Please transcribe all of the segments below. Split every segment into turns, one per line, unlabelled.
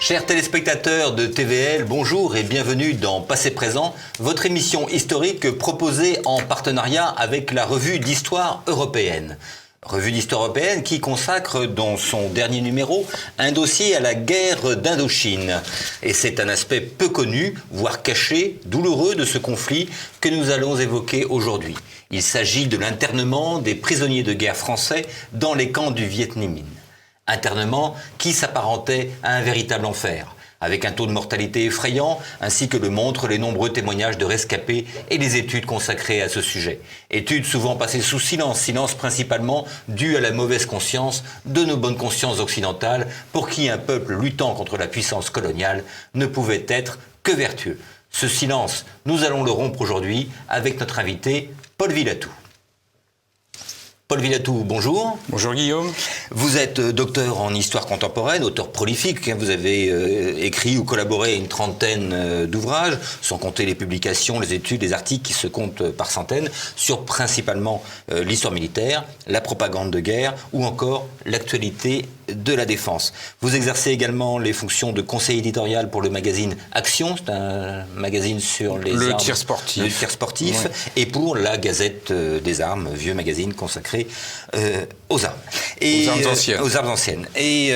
Chers téléspectateurs de TVL, bonjour et bienvenue dans Passé Présent, votre émission historique proposée en partenariat avec la Revue d'Histoire Européenne. Revue d'Histoire Européenne qui consacre dans son dernier numéro un dossier à la guerre d'Indochine. Et c'est un aspect peu connu, voire caché, douloureux de ce conflit que nous allons évoquer aujourd'hui. Il s'agit de l'internement des prisonniers de guerre français dans les camps du Viet Minh. Internement qui s'apparentait à un véritable enfer, avec un taux de mortalité effrayant, ainsi que le montrent les nombreux témoignages de rescapés et les études consacrées à ce sujet. Études souvent passées sous silence principalement dû à la mauvaise conscience de nos bonnes consciences occidentales, pour qui un peuple luttant contre la puissance coloniale ne pouvait être que vertueux. Ce silence, nous allons le rompre aujourd'hui avec notre invité, Paul Vilatou. Paul Vilatou, bonjour.
Bonjour Guillaume.
Vous êtes docteur en histoire contemporaine, auteur prolifique. Vous avez écrit ou collaboré à une trentaine d'ouvrages, sans compter les publications, les études, les articles qui se comptent par centaines, sur principalement l'histoire militaire, la propagande de guerre ou encore l'actualité de la défense. Vous exercez également les fonctions de conseiller éditorial pour le magazine Action, c'est un magazine sur
le tir sportif,
ouais. Et pour la Gazette des Armes, vieux magazine consacré aux armes. Aux armes anciennes. Et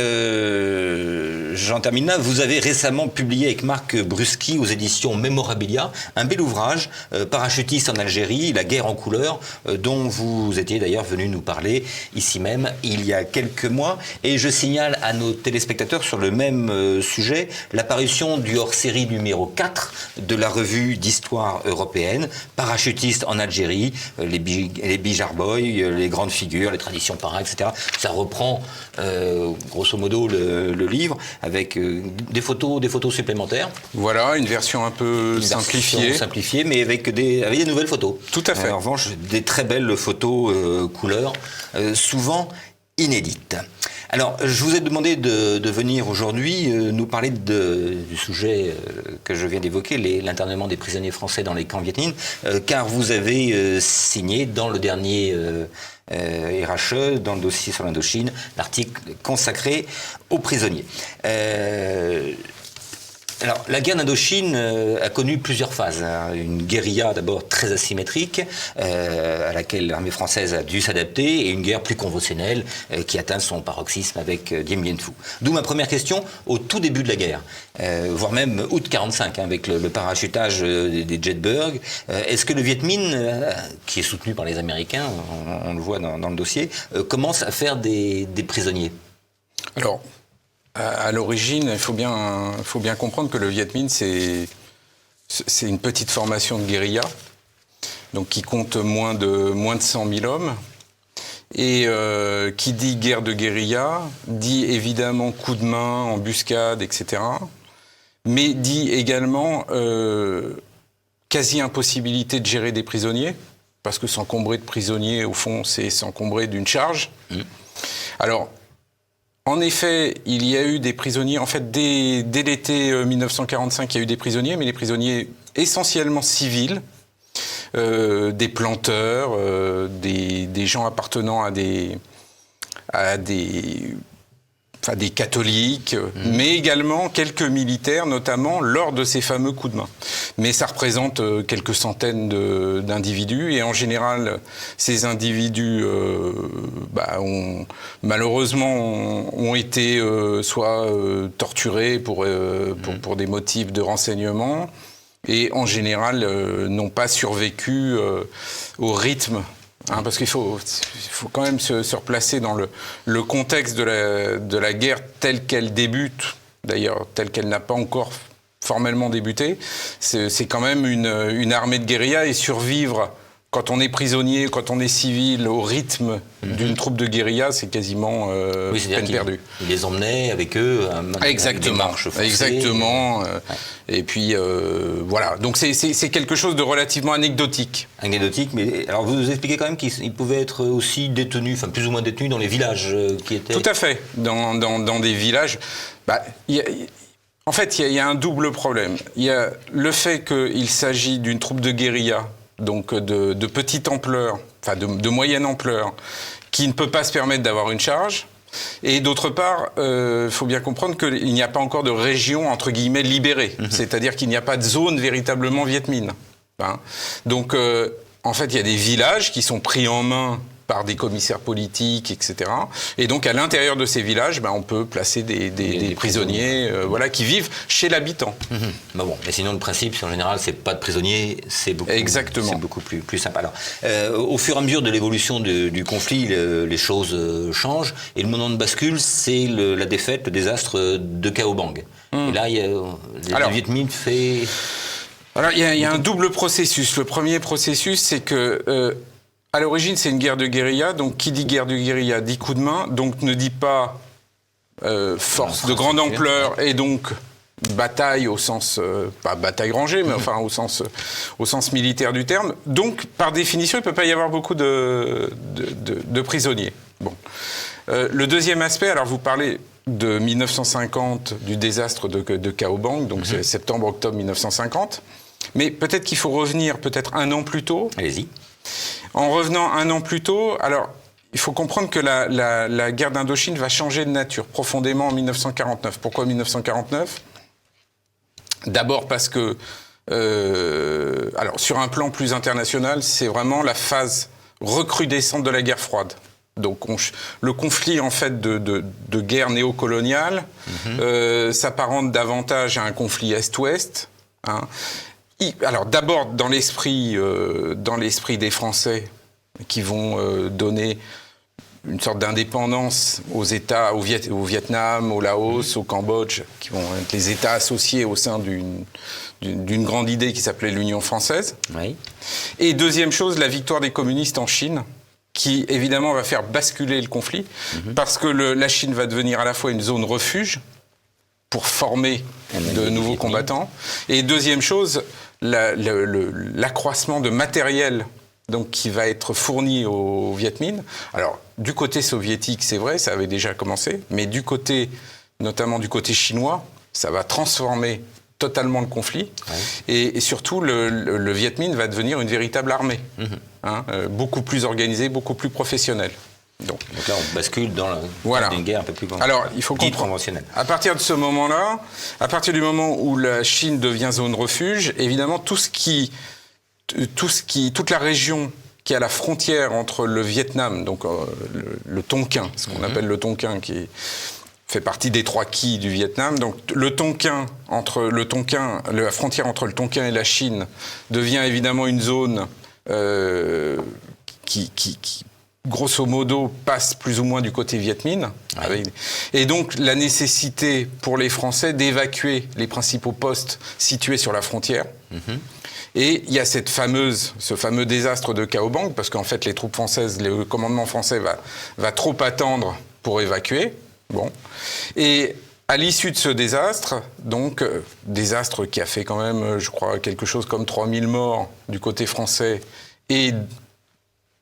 j'en termine là. Vous avez récemment publié avec Marc Bruschi aux éditions Memorabilia un bel ouvrage, Parachutiste en Algérie, la guerre en couleur, dont vous étiez d'ailleurs venu nous parler ici même il y a quelques mois. Et je signale à nos téléspectateurs sur le même sujet l'apparition du hors-série numéro 4 de la Revue d'Histoire Européenne, Parachutiste en Algérie, les Bijarboy, les grandes figures, les traditions para, etc. Ça reprend grosso modo le livre avec des photos supplémentaires.
Voilà, une version un peu
simplifiée, mais avec des nouvelles photos.
Tout à fait.
En revanche, des très belles photos couleurs, souvent inédites. Alors, je vous ai demandé de venir aujourd'hui nous parler du sujet que je viens d'évoquer, l'internement des prisonniers français dans les camps Viet Minh, car vous avez signé dans le dernier RHE, dans le dossier sur l'Indochine, l'article consacré aux prisonniers. Alors, la guerre d'Indochine a connu plusieurs phases. Une guérilla d'abord très asymétrique, à laquelle l'armée française a dû s'adapter, et une guerre plus conventionnelle qui atteint son paroxysme avec Dien Bien Phu. D'où ma première question, au tout début de la guerre, voire même août 45, avec le parachutage des Jetberg. Est-ce que le Viet Minh, qui est soutenu par les Américains, on le voit dans le dossier, commence à faire des prisonniers ?
Alors, à l'origine, il faut bien comprendre que le Viet Minh, c'est une petite formation de guérilla, donc qui compte moins de 100 000 hommes. Et qui dit guerre de guérilla, dit évidemment coup de main, embuscade, etc. Mais dit également quasi-impossibilité de gérer des prisonniers, parce que s'encombrer de prisonniers, au fond, c'est s'encombrer d'une charge. Alors, en effet, il y a eu des prisonniers, en fait, dès l'été 1945, il y a eu des prisonniers, mais des prisonniers essentiellement civils, des planteurs, des gens appartenant à des catholiques, mais également quelques militaires, notamment lors de ces fameux coups de main. Mais ça représente quelques centaines d'individus, et en général, ces individus malheureusement ont été soit torturés pour des motifs de renseignement, et en général n'ont pas survécu au rythme. Parce qu'il faut quand même se replacer dans le contexte de la guerre telle qu'elle débute, d'ailleurs telle qu'elle n'a pas encore formellement débuté. C'est quand même une armée de guérilla, et survivre quand on est prisonnier, quand on est civil, au rythme d'une troupe de guérilla, c'est quasiment peine perdue.
Ils les emmenaient avec eux avec des marches forcées.
Exactement. Et puis, voilà. Donc, c'est quelque chose de relativement anecdotique.
Anecdotique, mais alors vous nous expliquez quand même qu'ils pouvaient être aussi détenus, enfin plus ou moins détenus dans les villages qui étaient...
Tout à fait. Dans des villages... En fait, il y a un double problème. Il y a le fait qu'il s'agit d'une troupe de guérilla, donc de petite ampleur, enfin de moyenne ampleur, qui ne peut pas se permettre d'avoir une charge. Et d'autre part, il faut bien comprendre qu'il n'y a pas encore de région, entre guillemets, libérée. C'est-à-dire qu'il n'y a pas de zone véritablement Viet Minh. Hein. Donc, en fait, il y a des villages qui sont pris en main par des commissaires politiques, etc. Et donc, à l'intérieur de ces villages, on peut placer des prisonniers voilà, qui vivent chez l'habitant.
Bon, mais sinon, le principe, en général, c'est pas de prisonniers, c'est beaucoup plus sympa. Alors, au fur et à mesure de l'évolution du conflit, les choses changent. Et le moment de bascule, c'est la défaite, le désastre de Cao Bang. Et là, le Viet Minh fait...
Alors, il y a un double processus. Le premier processus, c'est que... à l'origine, c'est une guerre de guérilla. Donc, qui dit guerre de guérilla dit coup de main. Donc, ne dit pas force de grande ampleur et donc bataille au sens, pas bataille rangée, mais enfin au sens militaire du terme. Donc, par définition, il ne peut pas y avoir beaucoup de prisonniers. Bon. Le deuxième aspect, alors vous parlez de 1950, du désastre de Cao Bang, donc c'est septembre-octobre 1950. Mais peut-être qu'il faut revenir peut-être un an plus tôt.
Allez-y.
En revenant un an plus tôt, alors il faut comprendre que la guerre d'Indochine va changer de nature profondément en 1949. Pourquoi 1949 ? D'abord parce que, alors sur un plan plus international, c'est vraiment la phase recrudescente de la guerre froide. Donc le conflit en fait de guerre néocoloniale s'apparente davantage à un conflit Est-Ouest. Hein. Alors d'abord dans l'esprit des Français qui vont donner une sorte d'indépendance aux États, au Vietnam, au Laos, au Cambodge, qui vont être les États associés au sein d'une grande idée qui s'appelait l'Union française. Oui. Et deuxième chose, la victoire des communistes en Chine, qui évidemment va faire basculer le conflit, parce que la Chine va devenir à la fois une zone refuge pour former de nouveaux combattants, et deuxième chose, l'accroissement de matériel donc, qui va être fourni au Viet Minh. Alors, du côté soviétique, c'est vrai, ça avait déjà commencé, mais notamment du côté chinois, ça va transformer totalement le conflit. Ouais. Et surtout, le Viet Minh va devenir une véritable armée, beaucoup plus organisée, beaucoup plus professionnelle.
Donc là, on bascule dans une guerre un peu plus
conventionnelle. À partir de ce moment-là, à partir du moment où la Chine devient zone refuge, évidemment, toute la région qui est à la frontière entre le Vietnam, donc le Tonkin, ce qu'on appelle le Tonkin, qui fait partie des 3 Qui du Vietnam. Donc la frontière entre le Tonkin et la Chine devient évidemment une zone qui grosso modo, passe plus ou moins du côté Viet Minh. Oui. Et donc, la nécessité pour les Français d'évacuer les principaux postes situés sur la frontière. Et il y a ce fameux désastre de Cao Bang, parce qu'en fait, les troupes françaises, le commandement français va trop attendre pour évacuer. Bon. Et à l'issue de ce désastre, donc, désastre qui a fait quand même, je crois, quelque chose comme 3000 morts du côté français et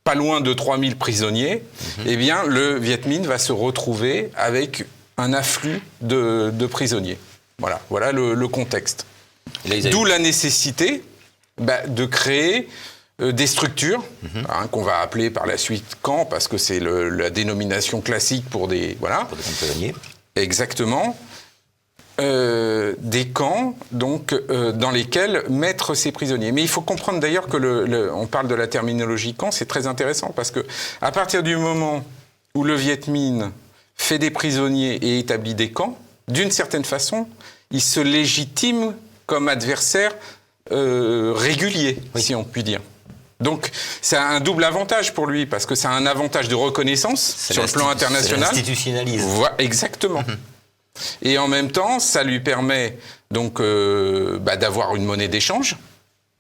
pas loin de 3000 prisonniers, eh bien, le Viet Minh va se retrouver avec un afflux de prisonniers. Voilà le contexte. D'où la nécessité de créer des structures, qu'on va appeler par la suite camps, parce que c'est la dénomination classique pour des... Voilà.
Pour des prisonniers.
Exactement. Des camps donc dans lesquels mettre ces prisonniers. Mais il faut comprendre d'ailleurs que on parle de la terminologie camp, c'est très intéressant parce que à partir du moment où le Viet Minh fait des prisonniers et établit des camps, d'une certaine façon, il se légitime comme adversaire régulier, si on peut dire. Donc, ça a un double avantage pour lui, parce que ça a un avantage de reconnaissance sur le plan international.
C'est l'institutionnalisme.
Exactement. Et en même temps, ça lui permet donc d'avoir une monnaie d'échange.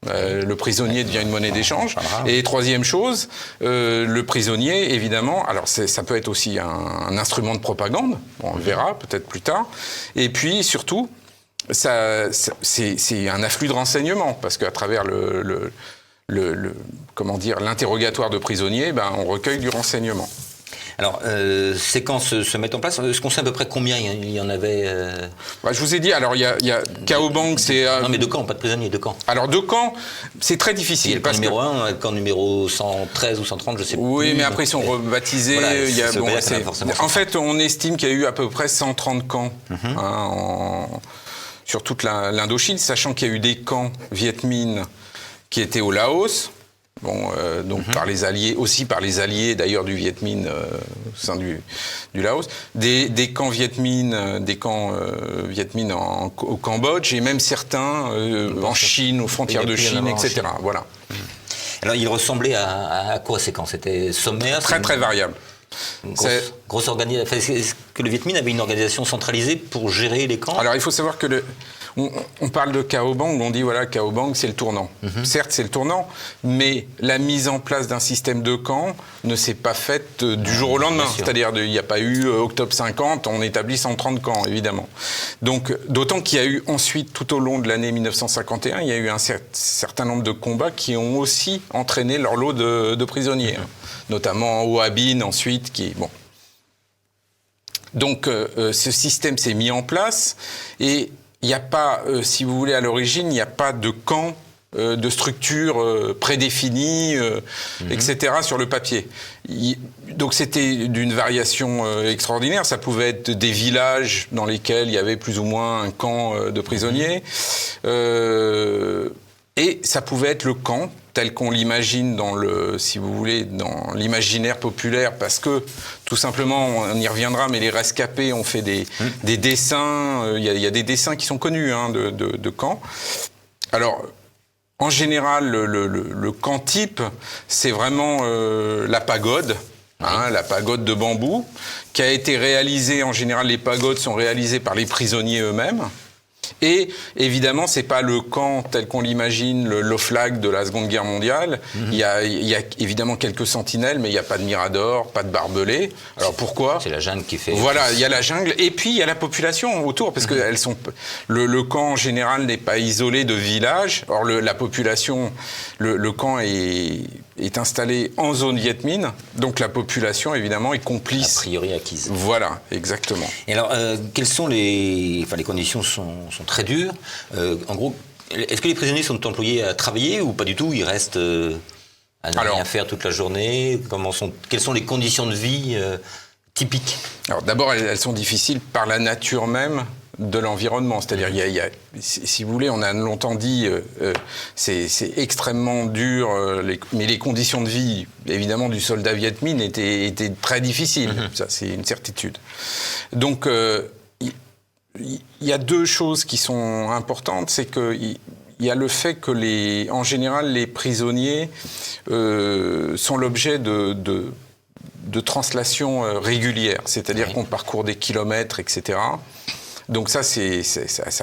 Le prisonnier devient une monnaie d'échange. Et troisième chose, le prisonnier, évidemment, alors ça peut être aussi un instrument de propagande, on le verra peut-être plus tard. Et puis surtout, c'est un afflux de renseignements, parce qu'à travers l'interrogatoire de prisonniers, on recueille du renseignement.
Alors, ces camps se mettent en place. Est-ce qu'on sait à peu près combien il y en avait
Je vous ai dit, alors il y a Kaobang, c'est...
Non, mais 2 camps, pas de prisonniers, 2 camps.
Alors 2 camps, c'est très difficile.
Il y a le camp numéro 1, le camp numéro 113 ou 130, je sais plus.
Oui, mais après ils sont rebaptisés.
Voilà,
en fait, on estime qu'il y a eu à peu près 130 camps sur toute l'Indochine, sachant qu'il y a eu des camps Viet Minh qui étaient au Laos. Par les alliés, aussi par les alliés d'ailleurs du Viet Minh au sein du Laos, des camps Viet Minh, au Cambodge et même certains en Chine, aux frontières de Chine, etc. Voilà.
Alors il ressemblait à quoi ces camps? C'était sommaire?
Très très variable.
Grosse organisation. Est-ce que le Viet Minh avait une organisation centralisée pour gérer les camps?
Alors il faut savoir que on parle de Kaobang, on dit voilà, Kaobang c'est le tournant. Certes c'est le tournant, mais la mise en place d'un système de camps ne s'est pas faite du jour au lendemain. C'est-à-dire il n'y a pas eu octobre 50, on établit 130 camps évidemment. Donc d'autant qu'il y a eu ensuite tout au long de l'année 1951, il y a eu un certain nombre de combats qui ont aussi entraîné leur lot de prisonniers, notamment Ho Ha Binh ensuite Donc ce système s'est mis en place et il n'y a pas, si vous voulez, à l'origine, il n'y a pas de camp, de structure prédéfinie, etc. sur le papier. Donc c'était d'une variation extraordinaire. Ça pouvait être des villages dans lesquels il y avait plus ou moins un camp de prisonniers. Et ça pouvait être le camp tel qu'on l'imagine si vous voulez, dans l'imaginaire populaire, parce que, tout simplement, on y reviendra, mais les rescapés ont fait des dessins, il y a des dessins qui sont connus de camps. Alors, en général, le camp type, c'est vraiment la pagode, la pagode de bambou, qui a été réalisée, en général, les pagodes sont réalisées par les prisonniers eux-mêmes. Et évidemment, c'est pas le camp tel qu'on l'imagine, l'Oflag de la Seconde Guerre mondiale. Il y a évidemment quelques sentinelles, mais il n'y a pas de mirador, pas de barbelés. Alors pourquoi ?
C'est la jungle qui fait...
Voilà, il y a la jungle. Et puis, il y a la population autour, parce que elles sont... le camp, en général, n'est pas isolé de villages. Or, la population... Le camp est installé en zone Viet Minh, donc la population, évidemment, est complice.
A priori acquise.
Voilà, exactement.
Et alors, quelles sont les conditions sont très dures. En gros, est-ce que les prisonniers sont employés à travailler ou pas du tout? Ils restent à ne rien faire toute la journée? Quelles sont les conditions de vie typiques? Alors
d'abord, elles sont difficiles par la nature même de l'environnement. C'est-à-dire, si vous voulez, on a longtemps dit c'est extrêmement dur, mais les conditions de vie, évidemment, du soldat Viet Minh étaient très difficiles. Ça, c'est une certitude. Donc, il y a 2 choses qui sont importantes. C'est qu'il y a le fait que, en général, les prisonniers sont l'objet de translations régulières. C'est-à-dire qu'on parcourt des kilomètres, etc. Donc ça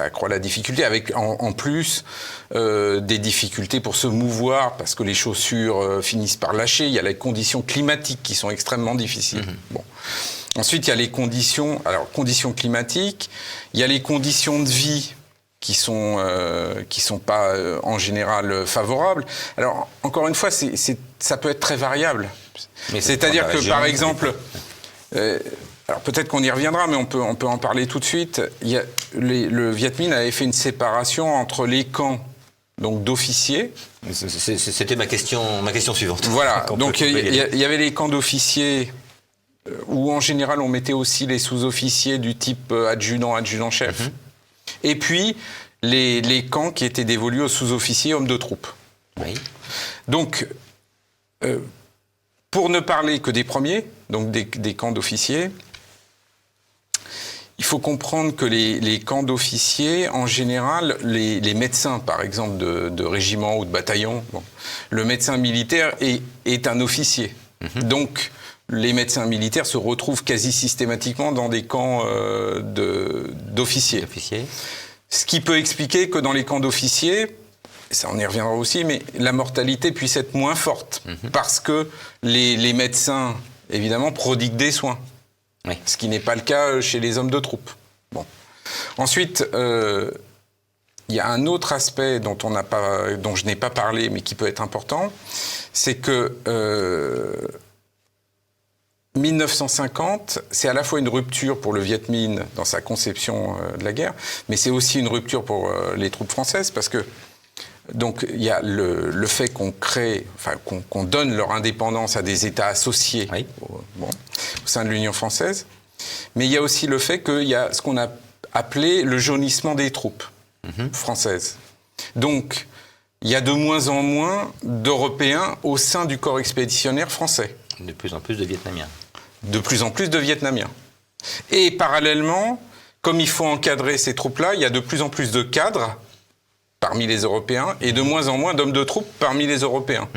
accroît la difficulté, avec en plus des difficultés pour se mouvoir, parce que les chaussures finissent par lâcher. Il y a les conditions climatiques qui sont extrêmement difficiles. Bon. Ensuite, il y a les conditions climatiques, il y a les conditions de vie qui sont pas en général favorables. Alors, encore une fois, ça peut être très variable. C'est-à-dire que, par exemple, alors peut-être qu'on y reviendra, mais on peut en parler tout de suite. Le Viet Minh avait fait une séparation entre les camps donc d'officiers.
C'était ma question suivante.
Voilà, donc il y avait les camps d'officiers où en général on mettait aussi les sous-officiers du type adjudant-chef. Et puis les camps qui étaient dévolus aux sous-officiers hommes de troupe.
Oui.
Donc, pour ne parler que des premiers, donc des camps d'officiers, il faut comprendre que les camps d'officiers, en général, les médecins, par exemple, de régiment ou de bataillon, le médecin militaire est un officier. Donc, les médecins militaires se retrouvent quasi systématiquement dans des camps d'officiers. Ce qui peut expliquer que dans les camps d'officiers, ça on y reviendra aussi, mais la mortalité puisse être moins forte, parce que les médecins, évidemment, prodiguent des soins. Oui. Ce qui n'est pas le cas chez les hommes de troupe. Bon. Ensuite, il y a un autre aspect dont je n'ai pas parlé, mais qui peut être important, c'est que 1950, c'est à la fois une rupture pour le Viet Minh dans sa conception de la guerre, mais c'est aussi une rupture pour les troupes françaises, parce que donc il y a le fait qu'on crée, enfin qu'on donne leur indépendance à des États associés au sein de l'Union française, mais il y a aussi le fait qu'il y a ce qu'on a appelé le jaunissement des troupes françaises. Donc il y a de moins en moins d'Européens au sein du corps expéditionnaire français.
De plus en plus de Vietnamiens.
De plus en plus de Vietnamiens. Et parallèlement, comme il faut encadrer ces troupes-là, il y a de plus en plus de cadres parmi les Européens et de moins en moins d'hommes de troupes parmi les Européens.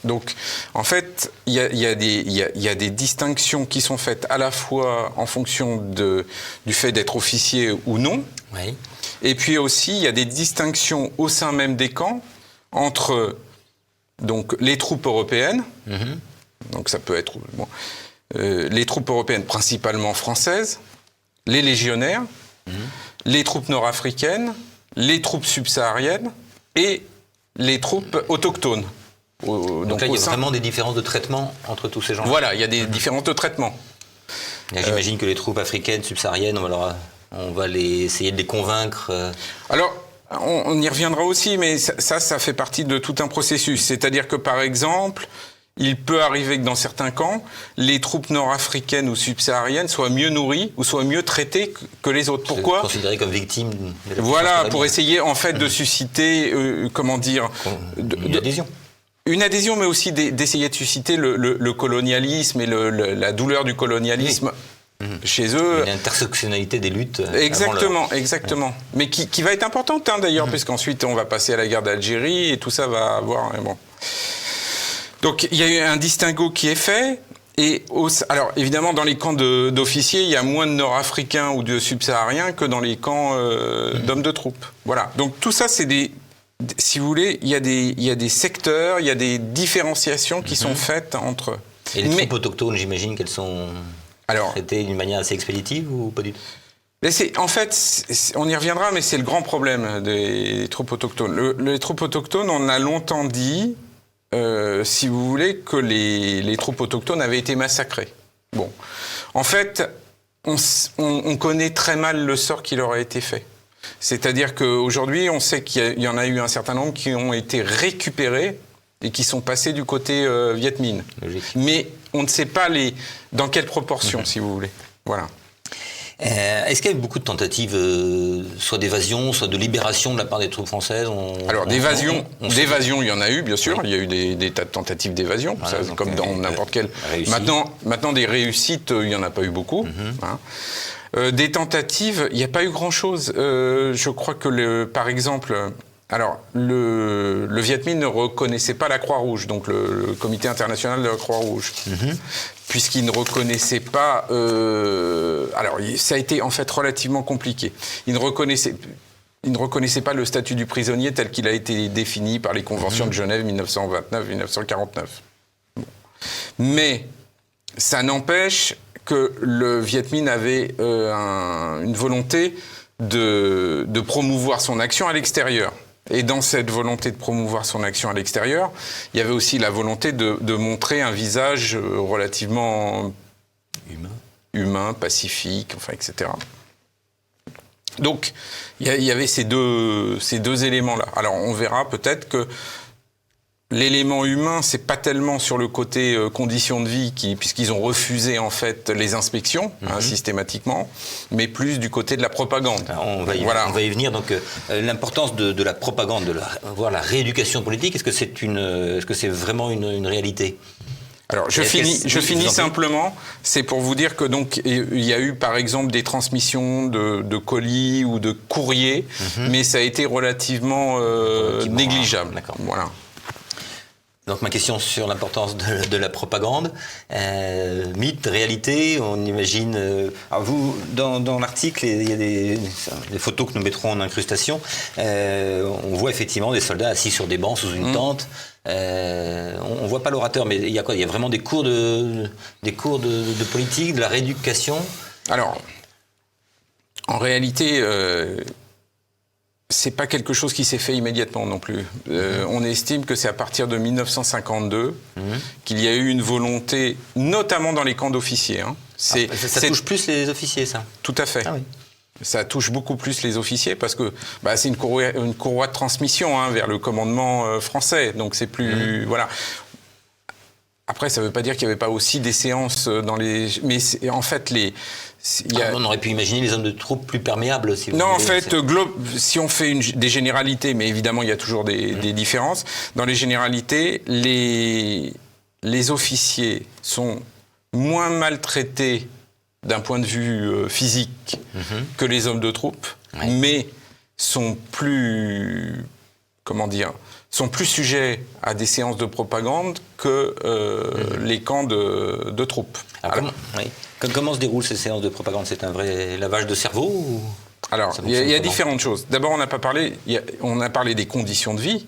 Donc, en fait, il y a des distinctions qui sont faites à la fois en fonction du fait d'être officier ou non.
Oui.
Et puis aussi, il y a des distinctions au sein même des camps entre donc, les troupes européennes, donc ça peut être les troupes européennes principalement françaises, les légionnaires, les troupes nord-africaines, les troupes subsahariennes et les troupes autochtones.
Donc là, il y a vraiment des différences de traitement entre tous ces gens.
Voilà, il y a des différences de traitement.
J'imagine que les troupes africaines, subsahariennes, on va essayer de les convaincre.
Alors, on y reviendra aussi, mais ça fait partie de tout un processus. C'est-à-dire que, par exemple, il peut arriver que dans certains camps, les troupes nord-africaines ou subsahariennes soient mieux nourries ou soient mieux traitées que les autres. Pourquoi ?
Considérées comme victimes.
Voilà, pour essayer en fait de susciter,
une adhésion.
Une adhésion, mais aussi d'essayer de susciter le colonialisme et la douleur du colonialisme chez eux.
Une intersectionnalité des luttes.
Exactement. Mais qui va être importante d'ailleurs, puisqu'ensuite on va passer à la guerre d'Algérie et tout ça va avoir... Donc il y a eu un distinguo qui est fait. Alors évidemment, dans les camps d'officiers, il y a moins de Nord-Africains ou de Subsahariens que dans les camps d'hommes de troupes. Voilà. Donc tout ça, c'est si vous voulez, il y a des secteurs, il y a des différenciations qui sont faites entre eux.
Et les troupes autochtones, j'imagine qu'elles sont traitées d'une manière assez expéditive ou pas du tout ?
Mais en fait, on y reviendra, mais c'est le grand problème des troupes autochtones. Les troupes autochtones, on a longtemps dit... si vous voulez, que les troupes autochtones avaient été massacrées. Bon. En fait, on connaît très mal le sort qui leur a été fait. C'est-à-dire qu'aujourd'hui, on sait qu'il y en a eu un certain nombre qui ont été récupérés et qui sont passés du côté Viet Minh.
Logique.
Mais on ne sait pas dans quelle proportion, si vous voulez. Voilà.
Est-ce qu'il y a eu beaucoup de tentatives, soit d'évasion, soit de libération de la part des troupes françaises ?
Alors d'évasion, il y en a eu, bien sûr. Oui. Il y a eu des tas de tentatives d'évasion, voilà, comme dans n'importe quel... Maintenant, des réussites, il n'y en a pas eu beaucoup. Des tentatives, il n'y a pas eu grand-chose. Je crois que, par exemple... Alors, le Viet Minh ne reconnaissait pas la Croix-Rouge, donc le Comité international de la Croix-Rouge, puisqu'il ne reconnaissait pas... alors, ça a été en fait relativement compliqué. Il ne reconnaissait pas le statut du prisonnier tel qu'il a été défini par les conventions de Genève 1929-1949. Bon. Mais ça n'empêche que le Viet Minh avait une volonté de promouvoir son action à l'extérieur. Et dans cette volonté de promouvoir son action à l'extérieur, il y avait aussi la volonté de montrer un visage relativement humain, pacifique, enfin, etc. Donc, il y avait ces deux éléments-là. Alors, on verra peut-être que l'élément humain, c'est pas tellement sur le côté conditions de vie, puisqu'ils ont refusé en fait les inspections systématiquement, mais plus du côté de la propagande.
Alors, on va y venir. Donc l'importance de la propagande, de la rééducation politique, est-ce que c'est vraiment une réalité ?
Alors je finis simplement. C'est pour vous dire que donc il y a eu par exemple des transmissions de colis ou de courriers, mais ça a été relativement négligeable.
D'accord.
Voilà.
Donc ma question sur l'importance de la propagande, mythe, réalité, on imagine... alors vous, dans l'article, il y a des photos que nous mettrons en incrustation, on voit effectivement des soldats assis sur des bancs sous une tente, on voit pas l'orateur, mais il y a quoi ? Il y a vraiment des cours de politique, de la rééducation ?
Alors, en réalité... c'est pas quelque chose qui s'est fait immédiatement non plus. On estime que c'est à partir de 1952 qu'il y a eu une volonté, notamment dans les camps d'officiers. Hein.
Ça touche plus les officiers, ça?
Tout à fait. Ah oui. Ça touche beaucoup plus les officiers parce que c'est une courroie de transmission vers le commandement français. Donc c'est plus... Voilà. Après, ça ne veut pas dire qu'il n'y avait pas aussi des séances dans les... Mais en fait,
on aurait pu imaginer les hommes de troupes plus perméables. Si vous
non,
voulez.
En fait, si on fait des généralités, mais évidemment, il y a toujours des différences, dans les généralités, les officiers sont moins maltraités d'un point de vue physique que les hommes de troupes, mais sont plus... Comment dire ? Sont plus sujets à des séances de propagande que les camps de troupes.
Comment se déroulent ces séances de propagande? C'est un vrai lavage de cerveau ou...
Alors, il y a différentes choses. D'abord, on a parlé des conditions de vie,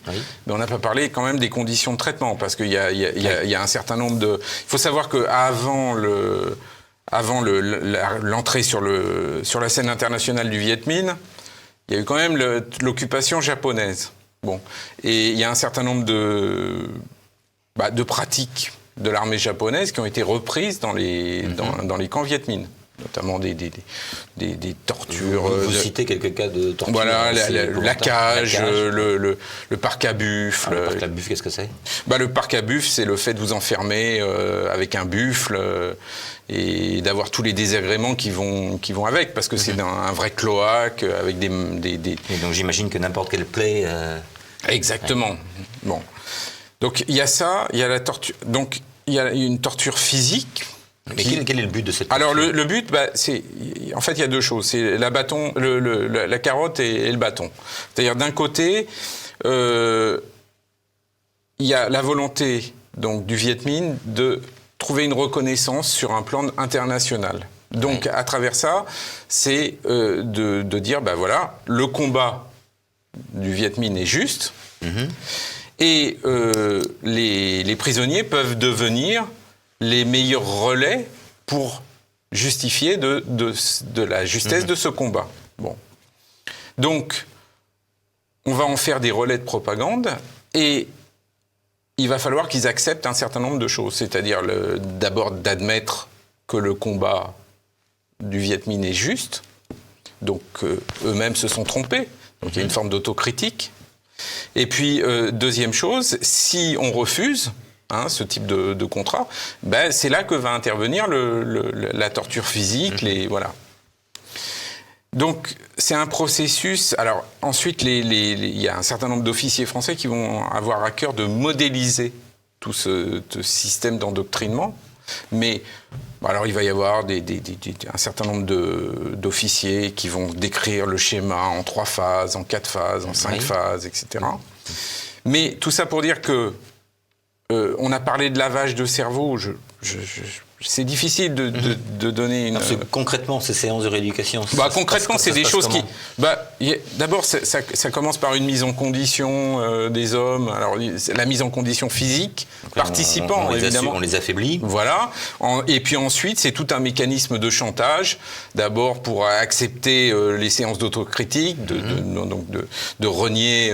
mais on n'a pas parlé quand même des conditions de traitement, parce qu'il y a un certain nombre de... Il faut savoir qu'avant l'entrée sur la scène internationale du Viet Minh, il y a eu quand même l'occupation japonaise. Bon, et il y a un certain nombre de pratiques de l'armée japonaise qui ont été reprises dans les camps Viet Minh, notamment des tortures.
Vous citez quelques cas de torture.
Voilà, la cage, le parc à buffle.
Le parc à buffle, qu'est-ce que c'est?
Le parc à buffle, c'est le fait de vous enfermer avec un buffle et d'avoir tous les désagréments qui vont avec, parce que c'est un vrai cloaque avec des...
Et donc j'imagine que n'importe quelle plaie...
Exactement. Bon. Donc il y a ça, il y a la torture. Donc il y a une torture physique.
Mais quel est le but de cette torture?
Alors le but, c'est... En fait, il y a deux choses. C'est la carotte et le bâton. C'est-à-dire d'un côté, il y a la volonté donc, du Viet Minh de trouver une reconnaissance sur un plan international. Donc à travers ça, c'est de dire, voilà, le combat du Viet Minh est juste, et les prisonniers peuvent devenir les meilleurs relais pour justifier de la justesse de ce combat. Bon. Donc, on va en faire des relais de propagande, et il va falloir qu'ils acceptent un certain nombre de choses, c'est-à-dire d'abord d'admettre que le combat du Viet Minh est juste, donc eux-mêmes se sont trompés. Donc il y a une forme d'autocritique. Et puis, deuxième chose, si on refuse ce type de contrat, c'est là que va intervenir la torture physique, voilà. Donc, c'est un processus... Alors, ensuite, il y a un certain nombre d'officiers français qui vont avoir à cœur de modéliser tout ce système d'endoctrinement. Mais alors il va y avoir un certain nombre d'officiers qui vont décrire le schéma en 3 phases, en 4 phases, en 5 phases, etc. Mais tout ça pour dire que on a parlé de lavage de cerveau. C'est difficile de donner une...
Concrètement, ces séances de rééducation...
concrètement, c'est des choses qui... D'abord, ça commence par une mise en condition des hommes. Alors, la mise en condition physique, participant, évidemment.
On les affaiblit.
Voilà. Et puis ensuite, c'est tout un mécanisme de chantage. D'abord, pour accepter les séances d'autocritique, de renier...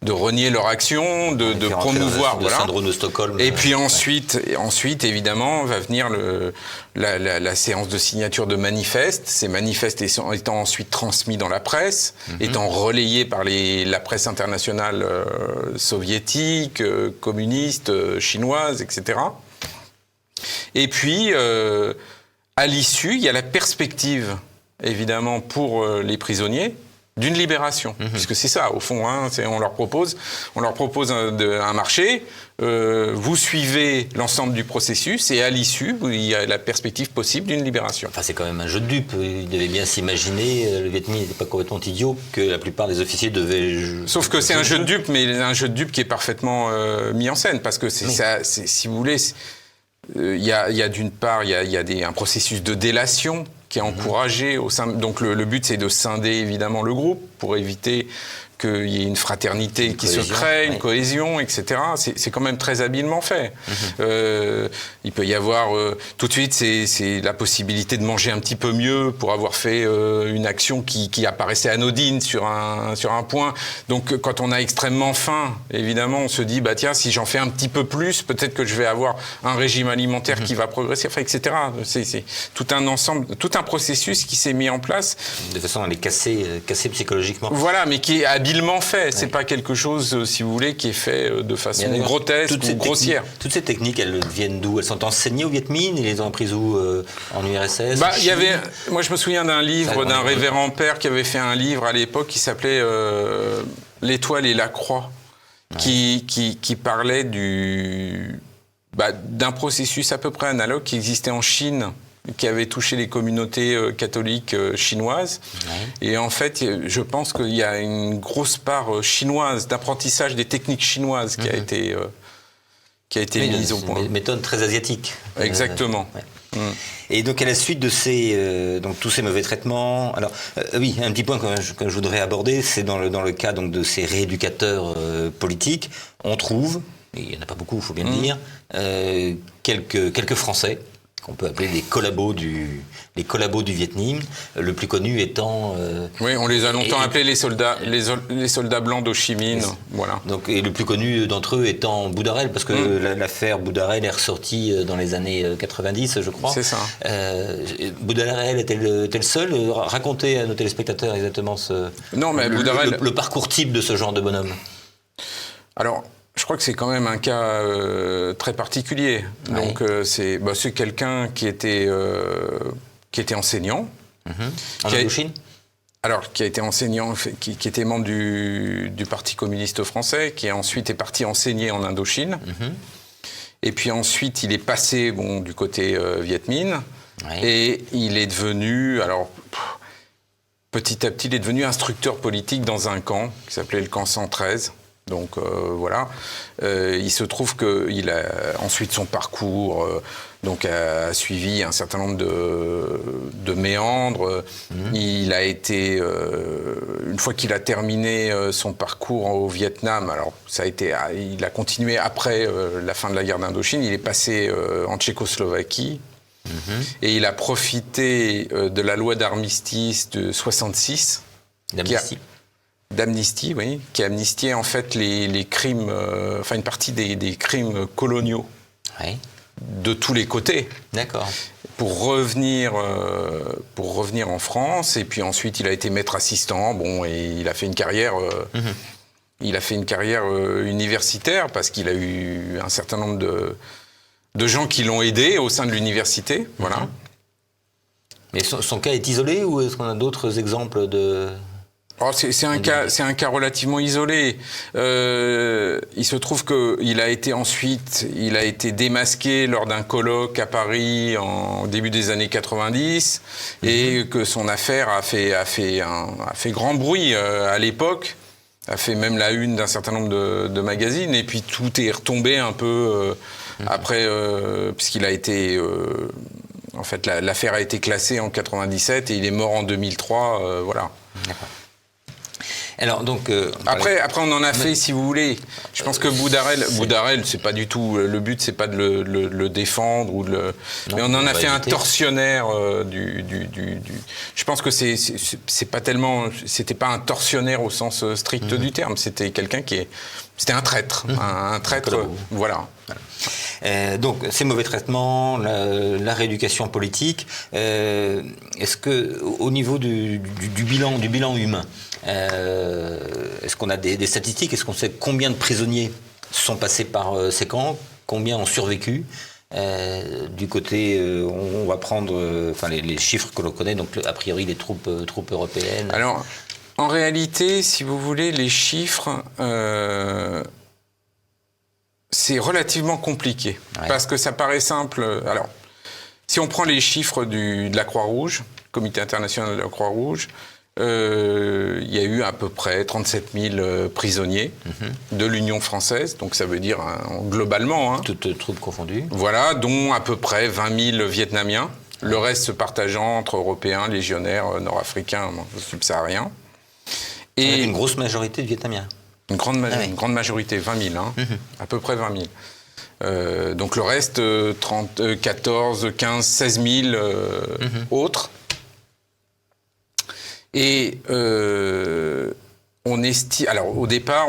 de renier leur action, de promouvoir,
le syndrome de Stockholm.
Et puis ensuite, évidemment, va venir la séance de signature de manifestes. Ces manifestes étant ensuite transmis dans la presse, étant relayés par la presse internationale soviétique, communiste, chinoise, etc. Et puis, à l'issue, il y a la perspective, évidemment, pour les prisonniers, d'une libération, puisque c'est ça, au fond, on leur propose un marché, vous suivez l'ensemble du processus, et à l'issue, il y a la perspective possible d'une libération.
Enfin, c'est quand même un jeu de dupes. Il devait bien s'imaginer, le Viet Minh n'était pas complètement idiot, que la plupart des officiers devaient...
Sauf que c'est un jeu de dupes, mais un jeu de dupes qui est parfaitement mis en scène, parce que si vous voulez, il y a d'une part, il y a un processus de délation qui est encouragé au sein. Donc le but, c'est de scinder évidemment le groupe pour éviter qu'il y ait une fraternité qui se crée, une cohésion, etc. C'est quand même très habilement fait. Il peut y avoir tout de suite c'est la possibilité de manger un petit peu mieux pour avoir fait une action qui apparaissait anodine sur un point. Donc quand on a extrêmement faim, évidemment, on se dit bah tiens, si j'en fais un petit peu plus, peut-être que je vais avoir un régime alimentaire qui va progresser, enfin, etc. C'est tout un ensemble, tout un processus qui s'est mis en place.
De façon à les casser psychologiquement.
Voilà, mais qui est habilement fait. C'est pas quelque chose, si vous voulez, qui est fait de façon grotesque ou grossière.
Toutes ces techniques, elles viennent d'où? Elles sont enseignées au Viet Minh? Ils les ont apprises où? En URSS?
Moi, je me souviens d'un livre d'un révérend père qui avait fait un livre à l'époque qui s'appelait L'étoile et la croix, qui parlait d'un processus à peu près analogue qui existait en Chine, qui avait touché les communautés catholiques chinoises. Et en fait, je pense qu'il y a une grosse part chinoise, d'apprentissage des techniques chinoises qui a été mise au point.
Une méthode très asiatique.
Exactement.
Et donc à la suite de tous ces mauvais traitements, alors oui, un petit point que je voudrais aborder, c'est dans le cas donc de ces rééducateurs politiques, on trouve, et il n'y en a pas beaucoup, il faut bien le dire, quelques Français qu'on peut appeler les collabos du Viet Minh, le plus connu étant...
oui, on les a longtemps appelés les soldats blancs d'Ho Chi Minh. Voilà.
Donc, et le plus connu d'entre eux étant Boudarel, parce que l'affaire Boudarel est ressortie dans les années 90, je crois.
C'est ça.
Boudarel était le seul? Racontez à nos téléspectateurs exactement le parcours type de ce genre de bonhomme.
Alors... Je crois que c'est quand même un cas très particulier. Donc c'est quelqu'un qui était enseignant.
En Indochine ?
Alors, qui a été enseignant, qui était membre du Parti communiste français, qui ensuite est parti enseigner en Indochine. Et puis ensuite, il est passé du côté Viet Minh. Et il est devenu, petit à petit, il est devenu instructeur politique dans un camp qui s'appelait le camp 113. Donc voilà, il se trouve qu'il a ensuite son parcours a suivi un certain nombre de méandres. Il a été, une fois qu'il a terminé son parcours au Vietnam, il a continué après la fin de la guerre d'Indochine, il est passé en Tchécoslovaquie. Et il a profité de la loi d'armistice de 66. D'amnistie, oui, qui a amnistié en fait les crimes, une partie des crimes coloniaux de tous les côtés.
D'accord.
Pour revenir en France, et puis ensuite il a été maître assistant, et il a fait une carrière. Il a fait une carrière universitaire parce qu'il a eu un certain nombre de gens qui l'ont aidé au sein de l'université, voilà.
Mais son cas est isolé ou est-ce qu'on a d'autres exemples de...
C'est un cas relativement isolé. Il se trouve qu'il a été démasqué lors d'un colloque à Paris en début des années 90 et que son affaire a fait grand bruit à l'époque, a fait même la une d'un certain nombre de magazines et puis tout est retombé un peu après puisqu'il a été en fait l'affaire a été classée en 97 et il est mort en 2003 voilà.
D'accord. Alors donc
après on en a fait si vous voulez. Je pense que Boudarel c'est pas du tout le but, c'est pas de le défendre ou de le. Non, mais on en a fait un tortionnaire Je pense que c'est pas tellement, c'était pas un tortionnaire au sens strict du terme. C'était quelqu'un c'était un traître, un traître. Voilà.
Donc ces mauvais traitements, la rééducation politique, est-ce que au niveau du bilan humain, est-ce qu'on a des statistiques? Est-ce qu'on sait combien de prisonniers sont passés par ces camps? Combien ont survécu? Du côté, on va prendre les chiffres que l'on connaît, donc a priori les troupes européennes.
Alors, en réalité, si vous voulez, les chiffres, c'est relativement compliqué. Parce que ça paraît simple. Alors, si on prend les chiffres de la Croix-Rouge, Comité international de la Croix-Rouge, il y a eu à peu près 37 000 prisonniers de l'Union française, donc ça veut dire globalement...
Toutes troupes confondues.
Voilà, dont à peu près 20 000 Vietnamiens, le reste se partageant entre Européens, légionnaires, Nord-Africains, subsahariens.
Et une grosse majorité de Vietnamiens.
Une grande majorité, 20 000, hein, à peu près 20 000. Donc le reste, 14, 15, 16 000 autres. Et alors au départ,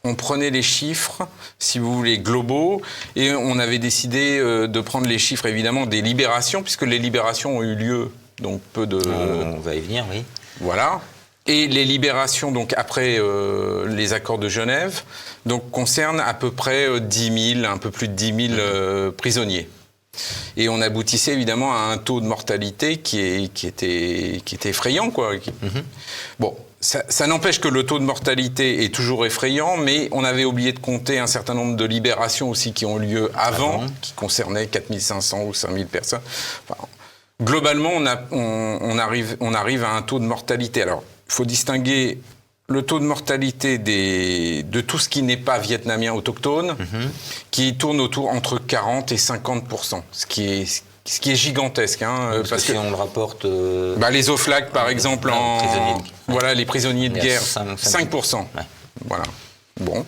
on prenait les chiffres, si vous voulez, globaux, et on avait décidé de prendre les chiffres, évidemment, des libérations, puisque les libérations ont eu lieu, donc peu de...
On va y venir, oui.
Voilà. Et les libérations, donc après les accords de Genève, donc concernent à peu près 10 000, un peu plus de 10 000 prisonniers. Et on aboutissait évidemment à un taux de mortalité qui était effrayant, quoi. Bon, ça n'empêche que le taux de mortalité est toujours effrayant, mais on avait oublié de compter un certain nombre de libérations aussi qui ont lieu avant. Qui concernaient 4 500 ou 5 000 personnes. Enfin, globalement, on arrive à un taux de mortalité. Alors, il faut distinguer le taux de mortalité de tout ce qui n'est pas vietnamien autochtone, qui tourne entre 40 et 50%, ce qui est gigantesque. Hein,
parce que si on le rapporte...
les OFLAC, par exemple, les prisonniers de guerre, 5%. Ouais. Voilà. Bon.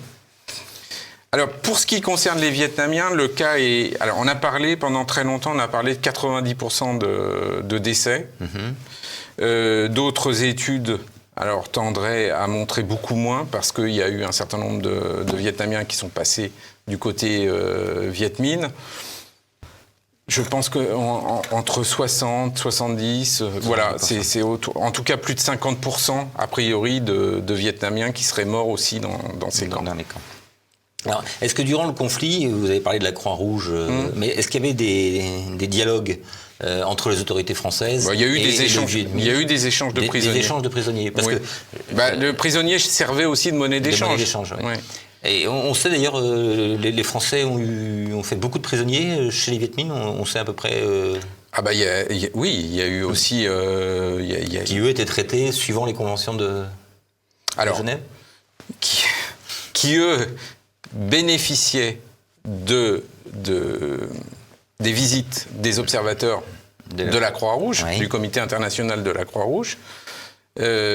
Alors, pour ce qui concerne les Vietnamiens, le cas est... Alors, pendant très longtemps, on a parlé de 90% de décès. D'autres études... alors tendraient à montrer beaucoup moins, parce qu'il y a eu un certain nombre de Vietnamiens qui sont passés du côté Viet Minh. Je pense qu'entre 60, 70, voilà, c'est en tout cas plus de 50% a priori de Vietnamiens qui seraient morts aussi dans ces camps.
Dans les camps. Alors, est-ce que durant le conflit, vous avez parlé de la Croix-Rouge, mais est-ce qu'il y avait des dialogues entre les autorités françaises
il y a eu des échanges. Il y a eu des échanges de prisonniers.
Des échanges de prisonniers. Parce que
le prisonnier servait aussi de monnaie d'échange.
Ouais. Et on sait d'ailleurs, les Français ont fait beaucoup de prisonniers chez les Viet Minh. On sait à peu près.
Il y a eu aussi.
Qui eux étaient traités suivant les conventions de Genève.
Qui eux bénéficiaient des visites des observateurs de la Croix-Rouge, du Comité international de la Croix-Rouge,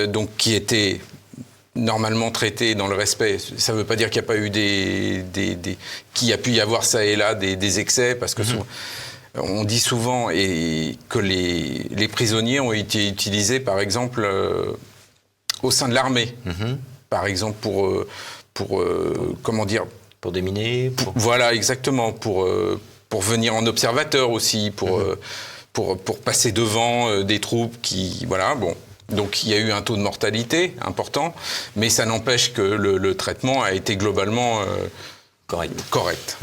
donc qui étaient normalement traités dans le respect. Ça ne veut pas dire qu'il n'y a pas eu qu'il y a pu y avoir ça et là des excès, parce que on dit souvent que les prisonniers ont été utilisés, par exemple, au sein de l'armée, par exemple pour comment dire,
pour déminer,
voilà, exactement, pour venir en observateur aussi, pour passer devant des troupes qui, voilà, bon. Donc il y a eu un taux de mortalité important, mais ça n'empêche que le traitement a été globalement correct.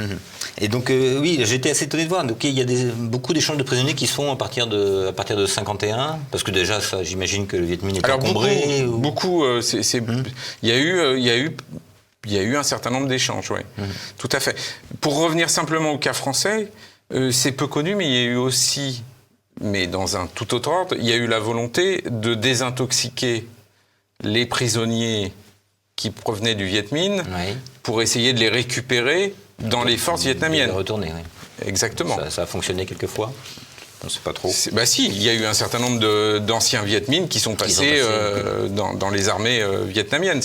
Et donc oui, j'étais assez étonné de voir. Donc il y a beaucoup d'échanges de prisonniers qui se font à partir de 51, parce que déjà ça, j'imagine que le Viet Minh est encombré.
Il y a eu un certain nombre d'échanges, oui. Tout à fait. Pour revenir simplement au cas français, c'est peu connu, mais il y a eu aussi, mais dans un tout autre ordre, il y a eu la volonté de désintoxiquer les prisonniers qui provenaient du Viet Minh pour essayer de les récupérer dans les forces vietnamiennes.
De retourner, oui.
Exactement.
Ça a fonctionné quelquefois. On ne sait pas trop.
Si, il y a eu un certain nombre d'anciens Viet Minh qui sont passés dans les armées vietnamiennes,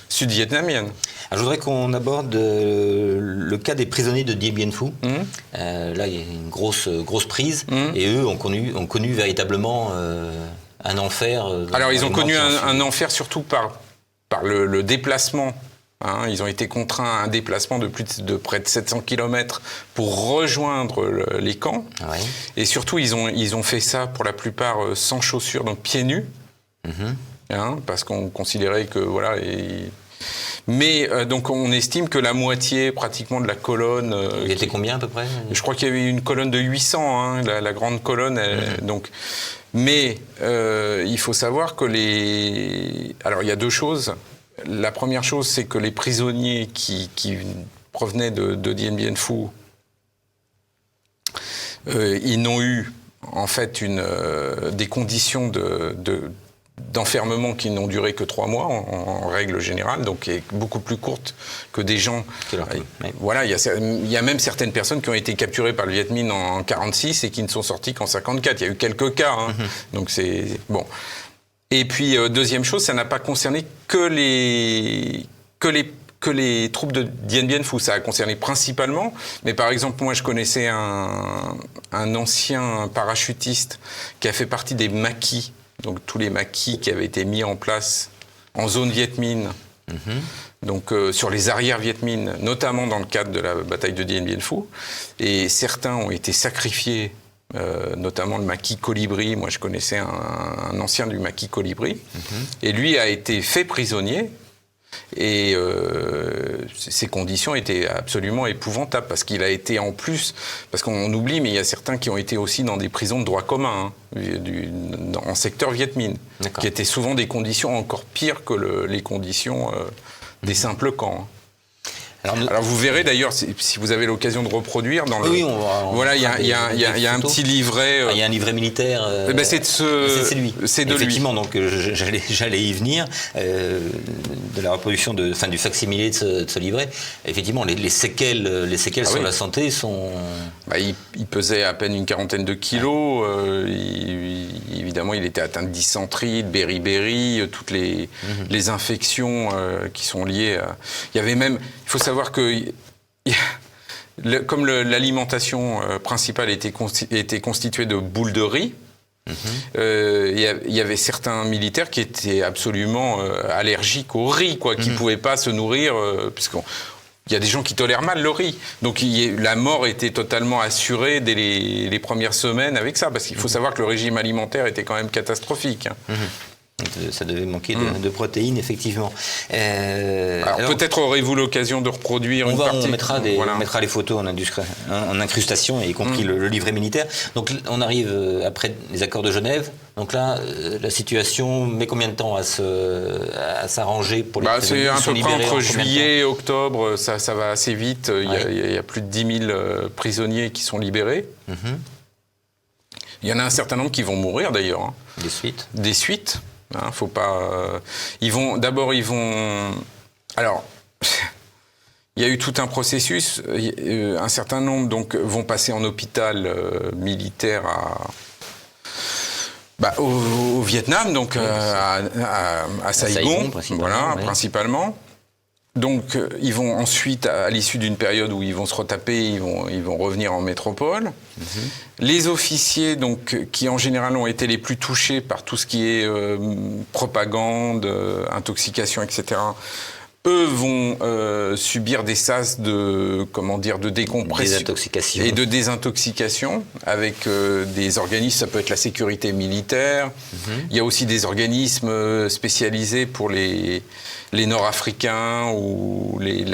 sud-vietnamiennes.
Alors, je voudrais qu'on aborde le cas des prisonniers de Dien Bien Phu. Là, il y a une grosse prise, et eux ont connu véritablement un enfer.
Alors, ils ont connu un enfer surtout par le déplacement. Ils ont été contraints à un déplacement de près de 700 km pour rejoindre les camps. Et surtout, ils ont fait ça pour la plupart sans chaussures, donc pieds nus, parce qu'on considérait que voilà. Mais donc on estime que la moitié pratiquement de la colonne...
Il était combien à peu près ?
Je crois qu'il y avait une colonne de 800, la grande colonne. Donc, mais il faut savoir que Alors il y a deux choses. La première chose, c'est que les prisonniers qui provenaient de Dien Bien Phu, ils n'ont eu en fait des conditions d'enfermement qui n'ont duré que 3 mois en règle générale, donc qui est beaucoup plus courte que des gens. Voilà, il y a même certaines personnes qui ont été capturées par le Viet Minh en 1946 et qui ne sont sorties qu'en 1954. Il y a eu quelques cas, donc c'est bon. Et puis, deuxième chose, ça n'a pas concerné que les troupes de Dien Bien Phu. Ça a concerné principalement, mais par exemple, moi, je connaissais un ancien parachutiste qui a fait partie des maquis, donc tous les maquis qui avaient été mis en place en zone Viet Minh, donc sur les arrières Viet Minh, notamment dans le cadre de la bataille de Dien Bien Phu. Et certains ont été sacrifiés, notamment le maquis Colibri. Moi, je connaissais un ancien du maquis Colibri. Et lui a été fait prisonnier. Et ces conditions étaient absolument épouvantables parce qu'il a été en plus, parce qu'on oublie, mais il y a certains qui ont été aussi dans des prisons de droit commun, en secteur Viet Minh, qui étaient souvent des conditions encore pires que les conditions des simples camps. Alors vous verrez d'ailleurs, si vous avez l'occasion de reproduire, dans le, voilà, il y a un petit livret.
Il y a un livret militaire.
C'est lui.
C'est de effectivement, lui. Donc j'allais y venir, de la reproduction du facsimilé de ce livret. Effectivement, les séquelles sur la santé sont.
Il pesait à peine une quarantaine de kilos. Évidemment, il était atteint de dysenterie, de beriberi, toutes les infections qui sont liées à. Il y avait même. Il faut savoir que, comme l'alimentation principale était constituée de boules de riz, il y avait certains militaires qui étaient absolument allergiques au riz, qui ne pouvaient pas se nourrir, puisqu'il y a des gens qui tolèrent mal le riz. Donc la mort était totalement assurée dès les premières semaines avec ça, parce qu'il faut savoir que le régime alimentaire était quand même catastrophique.
Ça devait manquer de protéines, effectivement.
Alors peut-être aurez-vous l'occasion de reproduire une partie.
On mettra les photos en incrustation, y compris le livret militaire. Donc on arrive après les accords de Genève. Donc là, la situation met combien de temps à s'arranger pour les prisonniers?
C'est à peu près entre juillet et octobre, ça va assez vite. Il y a plus de 10 000 prisonniers qui sont libérés. Il y en a un certain nombre qui vont mourir d'ailleurs. Des suites. Faut pas. Alors, il y a eu tout un processus. Un certain nombre donc vont passer en hôpital militaire au Vietnam, donc à Saigon, principalement. Donc, ils vont ensuite, à l'issue d'une période où ils vont se retaper, ils vont revenir en métropole. Les officiers, donc, qui en général ont été les plus touchés par tout ce qui est propagande, intoxication, etc., eux vont subir des sas de décompression et de désintoxication avec des organismes, ça peut être la sécurité militaire. Il y a aussi des organismes spécialisés pour les Nord-Africains ou les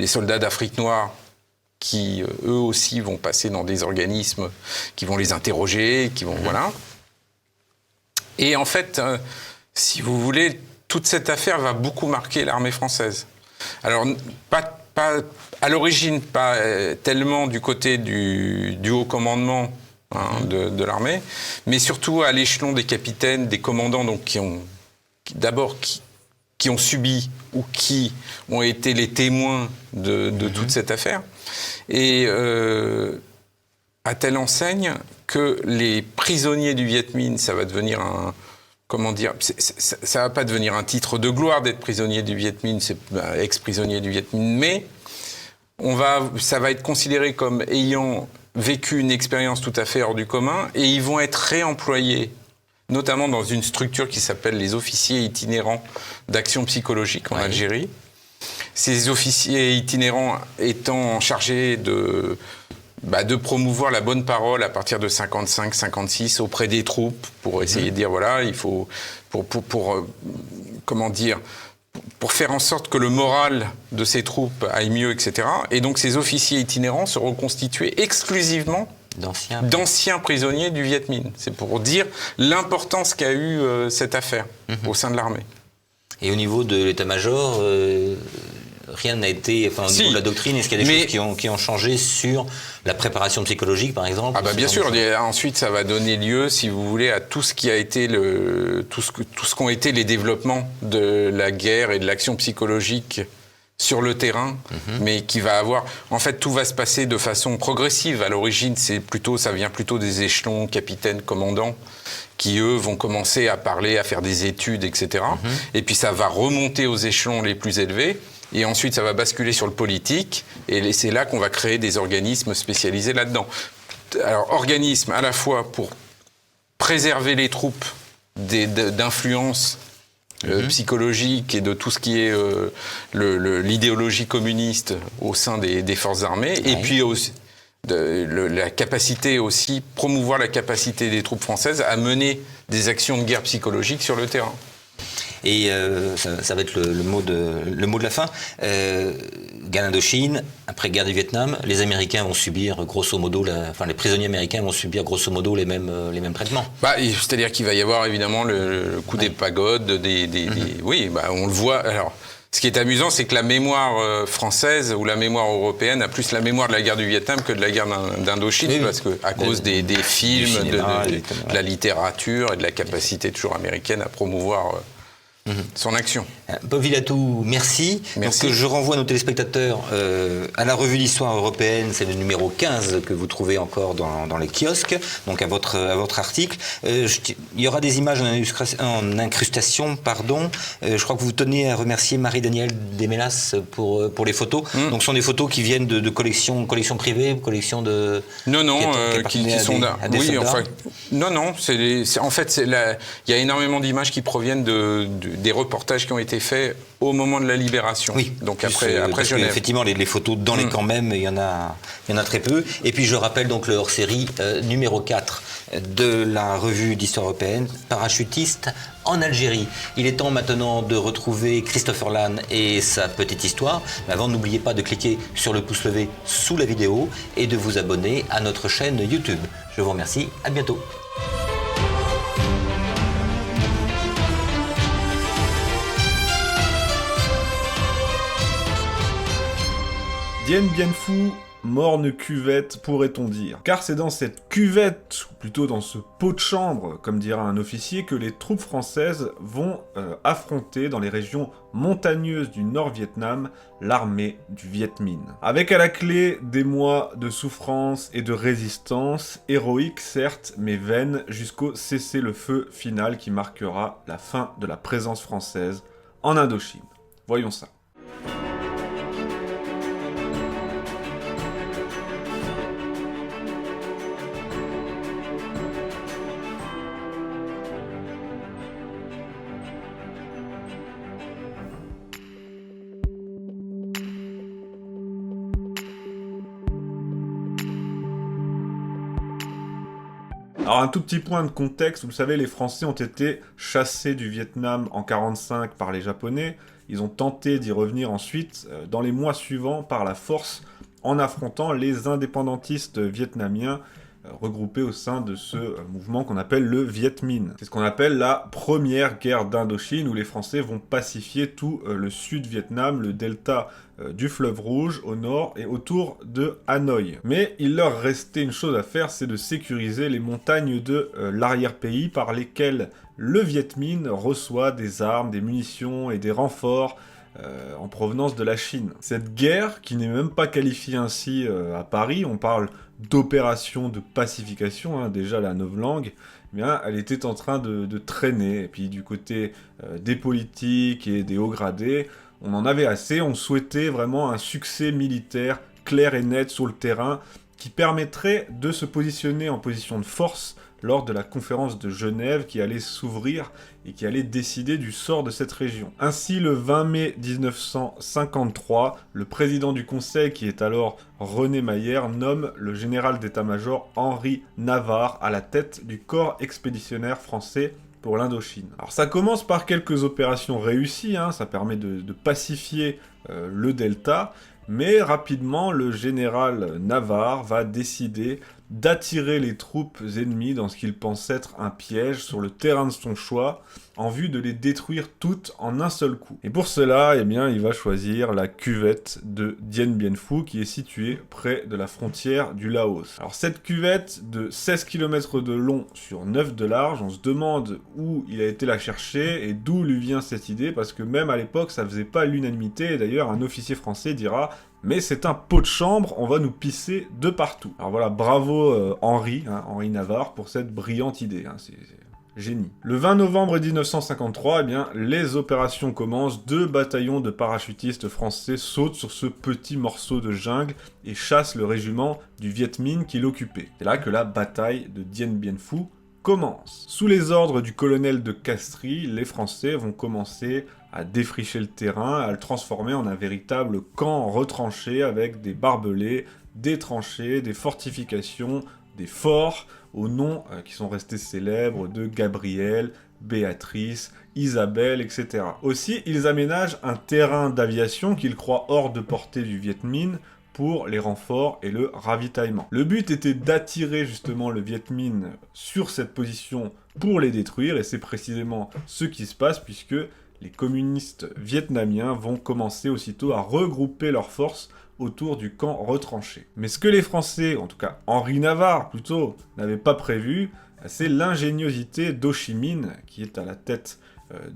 soldats d'Afrique noire qui, eux aussi, vont passer dans des organismes qui vont les interroger, voilà. Et en fait, si vous voulez, toute cette affaire va beaucoup marquer l'armée française. Alors, pas à l'origine, pas tellement du côté du haut commandement de l'armée, mais surtout à l'échelon des capitaines, des commandants, donc qui ont subi ou qui ont été les témoins de toute cette affaire. Et à telle enseigne que les prisonniers du Viet Minh, ça va devenir ça va pas devenir un titre de gloire d'être prisonnier du Viet Minh, c'est ex-prisonnier du Viet Minh, mais ça va être considéré comme ayant vécu une expérience tout à fait hors du commun, et ils vont être réemployés, notamment dans une structure qui s'appelle les officiers itinérants d'action psychologique en Algérie. Ces officiers itinérants étant chargés de promouvoir la bonne parole à partir de 55-56 auprès des troupes pour essayer de dire voilà, il faut pour faire en sorte que le moral de ces troupes aille mieux, etc. Et donc ces officiers itinérants se reconstituaient exclusivement d'anciens prisonniers du Viet Minh. C'est pour dire l'importance qu'a eu cette affaire au sein de l'armée.
Et au niveau de l'état-major, rien n'a été, au niveau de la doctrine, est-ce qu'il y a des choses qui ont changé sur la préparation psychologique, par exemple?
Bien sûr. Ensuite, ça va donner lieu, si vous voulez, à tout ce qui a été tout ce qu'ont été les développements de la guerre et de l'action psychologique sur le terrain, mais qui va avoir... En fait, tout va se passer de façon progressive. À l'origine, ça vient plutôt des échelons capitaines, commandants, qui, eux, vont commencer à parler, à faire des études, etc. Et puis, ça va remonter aux échelons les plus élevés. Et ensuite, ça va basculer sur le politique. Et c'est là qu'on va créer des organismes spécialisés là-dedans. Alors, organismes à la fois pour préserver les troupes d'influence psychologique et de tout ce qui est l'idéologie communiste au sein des forces armées, et puis aussi la capacité aussi, promouvoir la capacité des troupes françaises à mener des actions de guerre psychologique sur le terrain.
Et ça va être le mot de la fin. Guerre d'Indochine, après guerre du Vietnam, les Américains vont subir grosso modo, les prisonniers américains vont subir grosso modo les mêmes traitements.
C'est-à-dire qu'il va y avoir évidemment le coup des pagodes, oui, on le voit. Alors, ce qui est amusant, c'est que la mémoire française ou la mémoire européenne a plus la mémoire de la guerre du Vietnam que de la guerre d'Indochine, parce que à cause des films, cinéma, de la littérature et de la capacité toujours américaine à promouvoir son action.
Bob Villatoux, merci. Donc, je renvoie nos téléspectateurs à la revue d'histoire européenne, c'est le numéro 15 que vous trouvez encore dans les kiosques, donc à votre article. Il y aura des images en incrustation, pardon. Je crois que vous tenez à remercier Marie-Danielle Desmélas pour les photos. Donc ce sont des photos qui viennent de collections privées, collections de...
qui sont
à des soldats.
Il y a énormément d'images qui proviennent des reportages qui ont été faits au moment de la libération.
Oui,
donc après Genève.
Effectivement, les photos dans les camps même, il y en a très peu. Et puis je rappelle donc le hors-série numéro 4 de la revue d'histoire européenne, Parachutiste en Algérie. Il est temps maintenant de retrouver Christopher Lannes et sa petite histoire. Mais avant, n'oubliez pas de cliquer sur le pouce levé sous la vidéo et de vous abonner à notre chaîne YouTube. Je vous remercie, à bientôt.
Dien Bien Phu, morne cuvette, pourrait-on dire. Car c'est dans cette cuvette, ou plutôt dans ce pot de chambre, comme dira un officier, que les troupes françaises vont affronter dans les régions montagneuses du Nord-Vietnam l'armée du Viet Minh. Avec à la clé des mois de souffrance et de résistance, héroïque certes, mais vaine, jusqu'au cessez-le-feu final qui marquera la fin de la présence française en Indochine. Voyons ça. Alors un tout petit point de contexte, vous le savez, les Français ont été chassés du Vietnam en 1945 par les Japonais. Ils ont tenté d'y revenir ensuite, dans les mois suivants, par la force, en affrontant les indépendantistes vietnamiens regroupés au sein de ce mouvement qu'on appelle le Viet Minh. C'est ce qu'on appelle la première guerre d'Indochine, où les Français vont pacifier tout le sud-Vietnam, le delta du fleuve Rouge au nord et autour de Hanoï. Mais il leur restait une chose à faire, c'est de sécuriser les montagnes de l'arrière-pays par lesquelles le Viet Minh reçoit des armes, des munitions et des renforts en provenance de la Chine. Cette guerre, qui n'est même pas qualifiée ainsi à Paris, on parle d'opération de pacification, déjà la novlangue, elle était en train de traîner. Et puis du côté des politiques et des hauts gradés, on en avait assez, on souhaitait vraiment un succès militaire clair et net sur le terrain qui permettrait de se positionner en position de force lors de la conférence de Genève qui allait s'ouvrir et qui allait décider du sort de cette région. Ainsi, le 20 mai 1953, le président du Conseil, qui est alors René Mayer, nomme le général d'état-major Henri Navarre à la tête du corps expéditionnaire français pour l'Indochine. Alors ça commence par quelques opérations réussies, ça permet de pacifier le delta, mais rapidement le général Navarre va décider d'attirer les troupes ennemies dans ce qu'il pense être un piège sur le terrain de son choix, en vue de les détruire toutes en un seul coup. Et pour cela, eh bien, il va choisir la cuvette de Dien Bien Phu, qui est située près de la frontière du Laos. Alors cette cuvette de 16 km de long sur 9 de large, on se demande où il a été la chercher et d'où lui vient cette idée, parce que même à l'époque, ça faisait pas l'unanimité, et d'ailleurs, un officier français dira « Mais c'est un pot de chambre, on va nous pisser de partout ». Alors voilà, bravo Henri Navarre, pour cette brillante idée. C'est génie. Le 20 novembre 1953, eh bien, les opérations commencent. 2 bataillons de parachutistes français sautent sur ce petit morceau de jungle et chassent le régiment du Viet Minh qui l'occupait. C'est là que la bataille de Dien Bien Phu commence. Sous les ordres du colonel de Castries, les Français vont commencer à défricher le terrain, à le transformer en un véritable camp retranché avec des barbelés, des tranchées, des fortifications, des forts, aux noms qui sont restés célèbres de Gabriel, Béatrice, Isabelle, etc. Aussi, ils aménagent un terrain d'aviation qu'ils croient hors de portée du Viet Minh pour les renforts et le ravitaillement. Le but était d'attirer justement le Viet Minh sur cette position pour les détruire, et c'est précisément ce qui se passe puisque les communistes vietnamiens vont commencer aussitôt à regrouper leurs forces autour du camp retranché. Mais ce que les Français, en tout cas Henri Navarre plutôt, n'avaient pas prévu, c'est l'ingéniosité d'Ho Chi Minh, qui est à la tête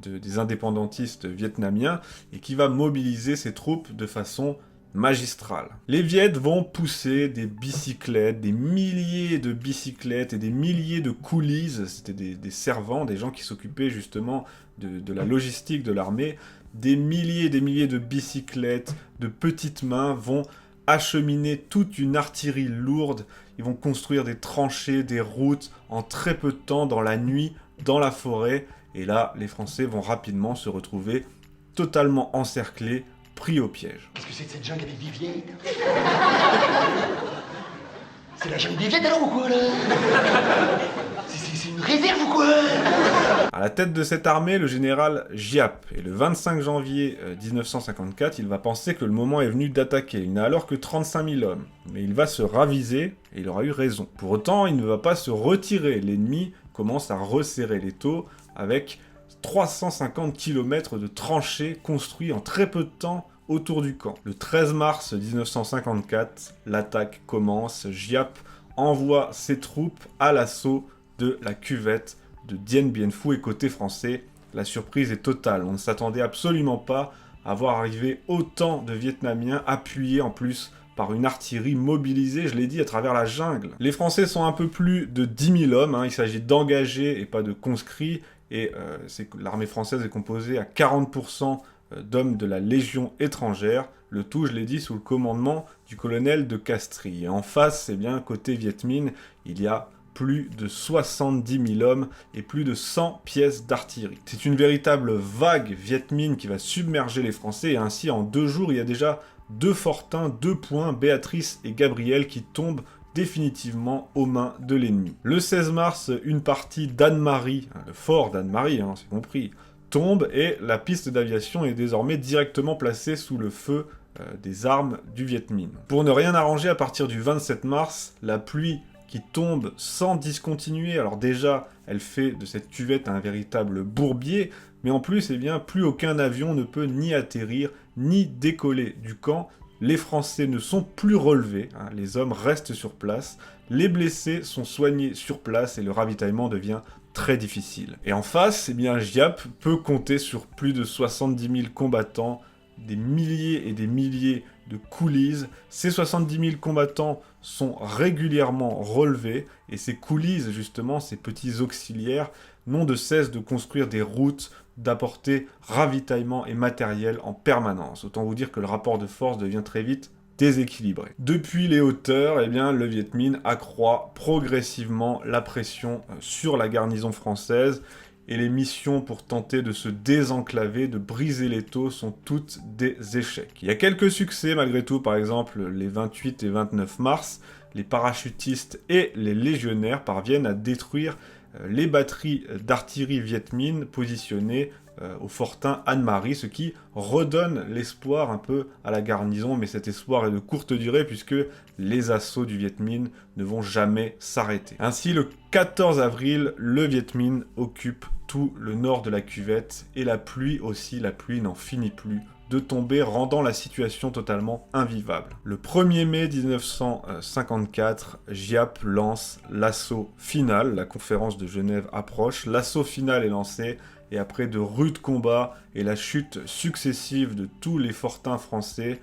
des indépendantistes vietnamiens, et qui va mobiliser ses troupes de façon magistrale. Les Viets vont pousser des bicyclettes, des milliers de bicyclettes et des milliers de coolies, c'était des servants, des gens qui s'occupaient justement de la logistique de l'armée. Des milliers de bicyclettes, de petites mains vont acheminer toute une artillerie lourde. Ils vont construire des tranchées, des routes en très peu de temps, dans la nuit, dans la forêt. Et là, les Français vont rapidement se retrouver totalement encerclés, pris au piège.
Qu'est-ce que c'est que cette jungle avec des Viets? C'est la jungle des Viets alors ou quoi là? C'est une réserve ou quoi?
À la tête de cette armée, le général Giap. Et le 25 janvier 1954, il va penser que le moment est venu d'attaquer. Il n'a alors que 35 000 hommes. Mais il va se raviser, et il aura eu raison. Pour autant, il ne va pas se retirer. L'ennemi commence à resserrer l'étau avec 350 km de tranchées construits en très peu de temps autour du camp. Le 13 mars 1954, l'attaque commence. Giap envoie ses troupes à l'assaut de la cuvette de Dien Bien Phu, et côté français, la surprise est totale. On ne s'attendait absolument pas à voir arriver autant de Vietnamiens appuyés en plus par une artillerie mobilisée, je l'ai dit, à travers la jungle. Les Français sont un peu plus de 10 000 hommes, il s'agit d'engagés et pas de conscrits, et l'armée française est composée à 40% d'hommes de la Légion étrangère, le tout, je l'ai dit, sous le commandement du colonel de Castries. Et en face, c'est bien, côté Viet Minh, il y a plus de 70 000 hommes et plus de 100 pièces d'artillerie. C'est une véritable vague Viet Minh qui va submerger les Français, et ainsi en 2 jours, il y a déjà 2 fortins, 2 points, Béatrice et Gabriel, qui tombent définitivement aux mains de l'ennemi. Le 16 mars, une partie d'Anne-Marie, le fort d'Anne-Marie, c'est compris, tombe, et la piste d'aviation est désormais directement placée sous le feu des armes du Viet Minh. Pour ne rien arranger, à partir du 27 mars, la pluie qui tombe sans discontinuer. Alors déjà, elle fait de cette cuvette un véritable bourbier, mais en plus, eh bien, plus aucun avion ne peut ni atterrir, ni décoller du camp. Les Français ne sont plus relevés, les hommes restent sur place, les blessés sont soignés sur place, et le ravitaillement devient très difficile. Et en face, eh bien, Giap peut compter sur plus de 70 000 combattants, des milliers et des milliers de coolies. Ces 70 000 combattants sont régulièrement relevés, et ces coolies, justement, ces petits auxiliaires, n'ont de cesse de construire des routes, d'apporter ravitaillement et matériel en permanence. Autant vous dire que le rapport de force devient très vite déséquilibré. Depuis les hauteurs, eh bien, le Viet Minh accroît progressivement la pression sur la garnison française, et les missions pour tenter de se désenclaver, de briser l'étau, sont toutes des échecs. Il y a quelques succès malgré tout, par exemple les 28 et 29 mars, les parachutistes et les légionnaires parviennent à détruire les batteries d'artillerie Viet Minh positionnées au fortin Anne-Marie, ce qui redonne l'espoir un peu à la garnison, mais cet espoir est de courte durée puisque les assauts du Viet Minh ne vont jamais s'arrêter. Ainsi, le 14 avril, le Viet Minh occupe tout le nord de la cuvette, et la pluie n'en finit plus de tomber, rendant la situation totalement invivable. Le 1er mai 1954, Giap lance l'assaut final, la conférence de Genève approche, l'assaut final est lancé, et après de rudes combats et la chute successive de tous les fortins français,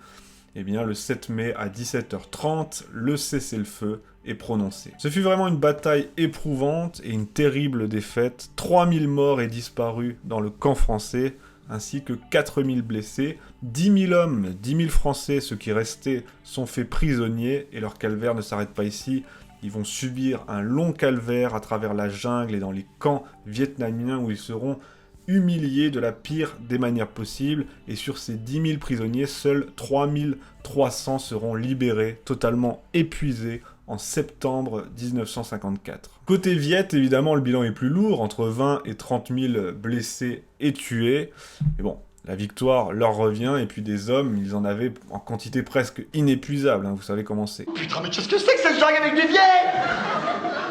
eh bien le 7 mai à 17h30, le cessez-le-feu est prononcé. Ce fut vraiment une bataille éprouvante et une terrible défaite, 3000 morts et disparus dans le camp français, ainsi que 4000 blessés, 10 000 hommes, 10 000 Français, ceux qui restaient, sont faits prisonniers, et leur calvaire ne s'arrête pas ici. Ils vont subir un long calvaire à travers la jungle et dans les camps vietnamiens où ils seront humiliés de la pire des manières possibles, et sur ces 10 000 prisonniers, seuls 3 300 seront libérés, totalement épuisés, en septembre 1954. Côté Viet, évidemment, le bilan est plus lourd, entre 20 et 30 000 blessés et tués. Mais bon, la victoire leur revient, et puis des hommes, ils en avaient en quantité presque inépuisable, hein, vous savez comment c'est.
Putain, mais qu'est-ce que c'est que cette jungle avec des vieilles?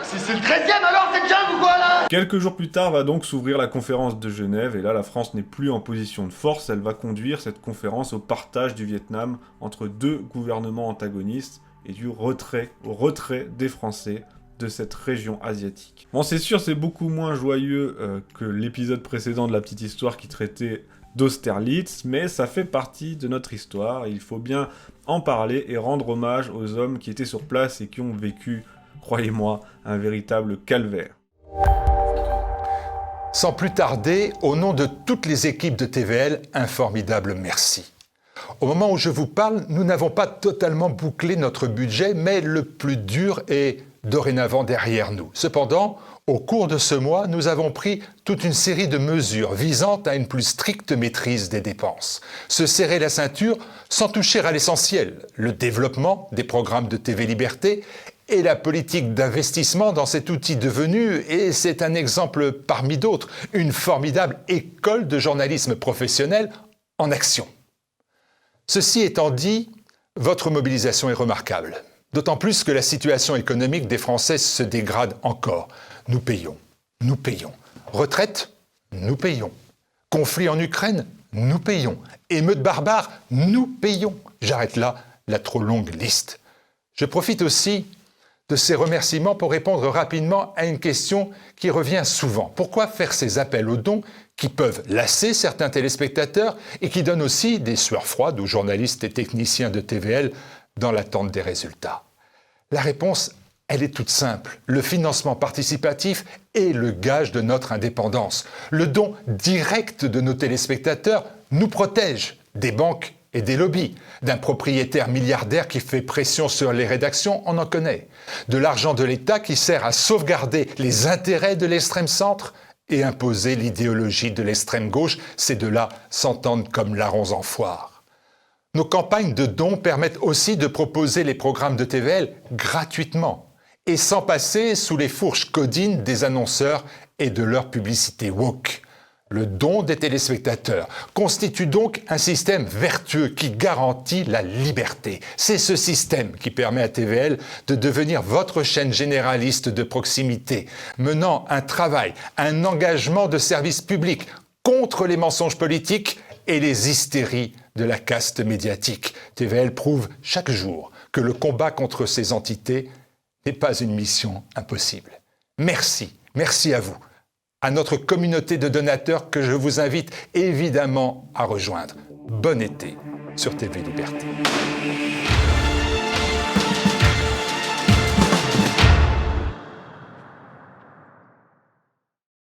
C'est le 13e alors, cette jungle ou quoi là?
Quelques jours plus tard va donc s'ouvrir la conférence de Genève, et là la France n'est plus en position de force, elle va conduire cette conférence au partage du Vietnam entre deux gouvernements antagonistes, et au retrait des Français de cette région asiatique. Bon, c'est sûr, c'est beaucoup moins joyeux que l'épisode précédent de la petite histoire qui traitait d'Austerlitz, mais ça fait partie de notre histoire, et il faut bien en parler et rendre hommage aux hommes qui étaient sur place et qui ont vécu, croyez-moi, un véritable calvaire.
Sans plus tarder, au nom de toutes les équipes de TVL, un formidable merci. Au moment où je vous parle, nous n'avons pas totalement bouclé notre budget, mais le plus dur est dorénavant derrière nous. Cependant, au cours de ce mois, nous avons pris toute une série de mesures visant à une plus stricte maîtrise des dépenses. Se serrer la ceinture sans toucher à l'essentiel, le développement des programmes de TV Liberté et la politique d'investissement dans cet outil devenu, et c'est un exemple parmi d'autres, une formidable école de journalisme professionnel en action. Ceci étant dit, votre mobilisation est remarquable. D'autant plus que la situation économique des Français se dégrade encore. Nous payons. Retraite, nous payons. Conflit en Ukraine, nous payons. Émeutes barbares, nous payons. J'arrête là la trop longue liste. Je profite aussi de ces remerciements pour répondre rapidement à une question qui revient souvent. Pourquoi faire ces appels aux dons qui peuvent lasser certains téléspectateurs et qui donnent aussi des sueurs froides aux journalistes et techniciens de TVL dans l'attente des résultats? La réponse, elle est toute simple. Le financement participatif est le gage de notre indépendance. Le don direct de nos téléspectateurs nous protège des banques et des lobbies, d'un propriétaire milliardaire qui fait pression sur les rédactions, on en connaît, de l'argent de l'État qui sert à sauvegarder les intérêts de l'extrême centre et imposer l'idéologie de l'extrême gauche, ces deux-là s'entendent comme larrons en foire. Nos campagnes de dons permettent aussi de proposer les programmes de TVL gratuitement et sans passer sous les fourches codines des annonceurs et de leur publicité woke. Le don des téléspectateurs constitue donc un système vertueux qui garantit la liberté. C'est ce système qui permet à TVL de devenir votre chaîne généraliste de proximité, menant un travail, un engagement de service public contre les mensonges politiques et les hystéries de la caste médiatique. TVL prouve chaque jour que le combat contre ces entités n'est pas une mission impossible. Merci à vous. À notre communauté de donateurs que je vous invite évidemment à rejoindre. Bon été sur TV Liberté.